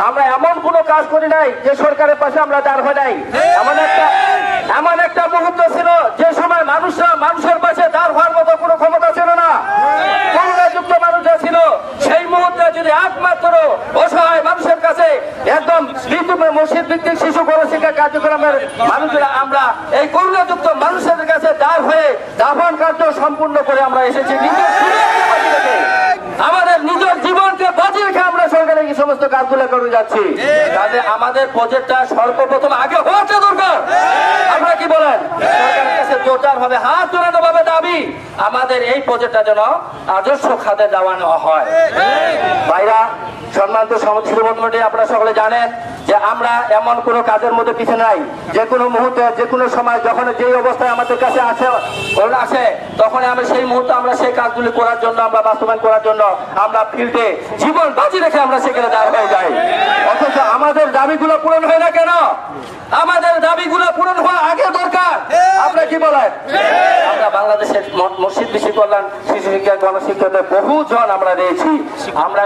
আমরা এমন কোনো কাজ করি নাই যে সরকারের পাশে আমরা দাঁড় হয় নাই। এমন একটা মুহূর্ত ছিল যে সময় মানুষের পাশে দাঁড় হওয়ার মতো কোনো ক্ষমতা ছিল না, করুণাযুক্ত মানুষরা ছিল। সেই মুহূর্তে যদি একমাত্র অসহায় মানুষের কাছে একদম মসজিদ ভিত্তিক শিশু গণশিক্ষা কার্যক্রমের মানুষরা আমরা এই করুণাযুক্ত মানুষের কাছে দাঁড় হয়ে দাফন কার্য সম্পূর্ণ করে আমরা এসেছি। আমাদের নিজের জীবনকে বাঁচিয়ে রেখে আমরা সরকারের এই সমস্ত কাজগুলো করে যাচ্ছি। তাহলে আমাদের প্রজেক্টটা সর্বপ্রথম আগে হওয়াটা দরকার। আপনারা কি বলেন? সরকারের কাছে জোরদার ভাবে হাত জোড়ানো ভাবে দাবি আমাদের এই প্রজেক্টটা যেন আদর্শ খাতে দেওয়ানো হয়। ভাইরা, সম্মানিত সমর্থিত বন্ধুমণ্ডলী, আপনারা সকলে জানেন যে আমরা এমন কোনো কাজের মধ্যে পিছিয়ে নাই। যে কোনো মুহূর্তে যে কোনো সময় যখন যেই অবস্থায় আমাদের কাছে আসে তখন আমরা সেই মুহূর্তে আমরা সেই কাজগুলি করার জন্য আমরা বাস্তবায়ন করার জন্য আমরা ফিল্ডে জীবন বাজি রেখে আমরা সেখানে দাঁড় হয়ে যাই। অথচ আমাদের দাবিগুলো পূরণ হয় না কেন? আমাদের দাবিগুলো পূরণ হওয়া আগে দরকার। আপনারা কি বলেন? আমরা বাংলাদেশের মসজিদ বিশি কল্যাণ শিশু শিক্ষা গণশিক্ষাতে বহুজন আমরা রয়েছি। আমরা